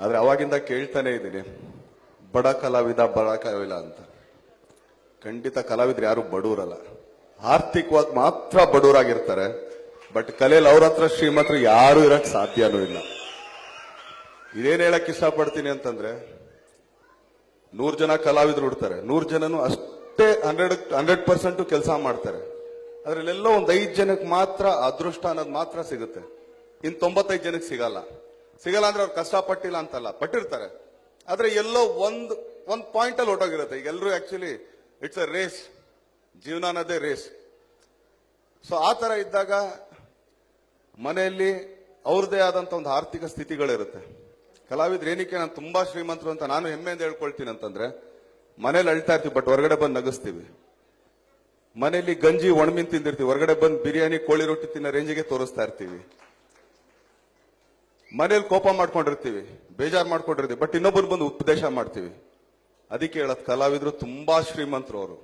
ಆದ್ರೆ ಅವಾಗಿಂದ ಕೇಳ್ತಾನೆ ಇದ್ದೀನಿ, ಬಡ ಕಲಾವಿದ ಅಂತ. ಖಂಡಿತ ಕಲಾವಿದ್ರು ಯಾರು ಬಡವರಲ್ಲ, ಆರ್ಥಿಕವಾಗಿ ಮಾತ್ರ ಬಡವರಾಗಿರ್ತಾರೆ. ಬಟ್ ಕಲೆಯಲ್ಲಿ ಅವ್ರ ಹತ್ರ ಶ್ರೀಮಂತರು ಯಾರು ಇರಕ್ ಸಾಧ್ಯನೂ ಇಲ್ಲ. ಇದೇನ್ ಹೇಳಕ್ ಇಷ್ಟಪಡ್ತೀನಿ ಅಂತಂದ್ರೆ, 100 ಜನ ಕಲಾವಿದ್ರು ಹುಡ್ತಾರೆ, 100 ಜನನು ಅಷ್ಟೇ 100% ಕೆಲಸ ಮಾಡ್ತಾರೆ. ಅದ್ರಲ್ಲೆಲ್ಲೋ ಒಂದ್ 5 ಜನಕ್ಕೆ ಮಾತ್ರ ಅದೃಷ್ಟ ಅನ್ನೋದು ಮಾತ್ರ ಸಿಗುತ್ತೆ. ಇನ್ 95 ಜನಕ್ಕೆ ಸಿಗಲ್ಲ ಅಂದ್ರೆ ಅವ್ರು ಕಷ್ಟಪಟ್ಟಿಲ್ಲ ಅಂತಲ್ಲ, ಪಟ್ಟಿರ್ತಾರೆ. ಆದ್ರೆ ಎಲ್ಲೋ ಒಂದ್ ಪಾಯಿಂಟ್ ಅಲ್ಲಿ ಹೊಟ್ಟೋಗಿರುತ್ತೆ. ಈಗ ಎಲ್ಲರೂ ಆಕ್ಚುಲಿ ಇಟ್ಸ್ ಅ ರೇಸ್, ಜೀವನ ಅನ್ನೋದೇ ರೇಸ್. ಸೊ ಆ ತರ ಇದ್ದಾಗ ಮನೆಯಲ್ಲಿ ಅವ್ರದೇ ಆದಂತ ಒಂದು ಆರ್ಥಿಕ ಸ್ಥಿತಿಗಳಿರುತ್ತೆ. ಕಲಾವಿದ್ರು ಏನಕ್ಕೆ ನಾನು ತುಂಬಾ ಶ್ರೀಮಂತರು ಅಂತ ನಾನು ಹೆಮ್ಮೆಯಿಂದ ಹೇಳ್ಕೊಳ್ತೀನಿ ಅಂತಂದ್ರೆ, ಮನೇಲಿ ಅಳ್ತಾ ಇರ್ತೀವಿ ಬಟ್ ಹೊರಗಡೆ ಬಂದು ನಗಿಸ್ತೀವಿ. ಮನೆಯಲ್ಲಿ ಗಂಜಿ ಒಣಮೀನ್ ತಿಂದಿರ್ತೀವಿ, ಹೊರಗಡೆ ಬಂದು ಬಿರಿಯಾನಿ ಕೋಳಿ ರೊಟ್ಟಿ ತಿನ್ನೋ ರೇಂಜಿಗೆ ತೋರಿಸ್ತಾ ಇರ್ತೀವಿ. ಮನೇಲಿ ಕೋಪ ಮಾಡ್ಕೊಂಡಿರ್ತೀವಿ, ಬೇಜಾರು ಮಾಡ್ಕೊಂಡಿರ್ತೀವಿ, ಬಟ್ ಇನ್ನೊಬ್ಬರು ಬಂದು ಉಪದೇಶ ಮಾಡ್ತೀವಿ. ಅದಕ್ಕೆ ಹೇಳತ್ ಕಲಾವಿದ್ರು ತುಂಬಾ ಶ್ರೀಮಂತರು. ಅವರು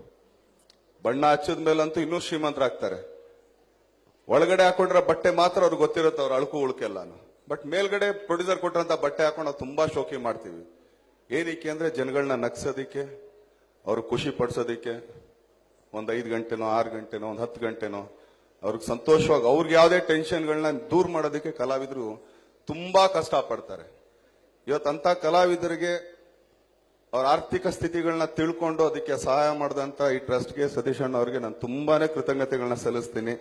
ಬಣ್ಣ ಹಚ್ಚಿದ ಮೇಲಂತೂ ಇನ್ನೂ ಶ್ರೀಮಂತರಾಗ್ತಾರೆ. ಒಳಗಡೆ ಹಾಕೊಂಡ್ರೆ ಬಟ್ಟೆ ಮಾತ್ರ ಅವ್ರಿಗೆ ಗೊತ್ತಿರುತ್ತೆ, ಅವ್ರ ಅಳುಕು ಉಳುಕೆಲ್ಲಾನು. ಬಟ್ ಮೇಲ್ಗಡೆ ಪ್ರೊಡ್ಯೂಸರ್ ಕೊಟ್ಟರಂತ ಬಟ್ಟೆ ಹಾಕೊಂಡು ನಾವು ತುಂಬಾ ಶೋಕಿ ಮಾಡ್ತೀವಿ. ಏನಕ್ಕೆ ಅಂದ್ರೆ ಜನಗಳನ್ನ ನಗ್ಸೋದಿಕ್ಕೆ, ಅವ್ರು ಖುಷಿ ಪಡಿಸೋದಿಕ್ಕೆ. ಒಂದ್ 5 ಗಂಟೆನೋ 6 ಗಂಟೆನೋ ಒಂದ್ 10 ಗಂಟೆನೋ ಅವ್ರಿಗೆ ಸಂತೋಷವಾಗಿ, ಅವ್ರಿಗೆ ಯಾವುದೇ ಟೆನ್ಷನ್ಗಳನ್ನ ದೂರ ಮಾಡೋದಕ್ಕೆ ಕಲಾವಿದ್ರು ತುಂಬಾ ಕಷ್ಟ ಪಡ್ತಾರೆ. ಇವತ್ತಂತ ಕಲಾವಿದರಿಗೆ ಅವ್ರ ಆರ್ಥಿಕ ಸ್ಥಿತಿಗಳನ್ನ ತಿಳ್ಕೊಂಡು ಅದಕ್ಕೆ ಸಹಾಯ ಮಾಡಿದಂತ ಈ ಟ್ರಸ್ಟ್ಗೆ, ಸತೀಶ್ ಅಣ್ಣ ಅವರಿಗೆ ನಾನು ತುಂಬಾನೇ ಕೃತಜ್ಞತೆಗಳನ್ನ ಸಲ್ಲಿಸ್ತೀನಿ.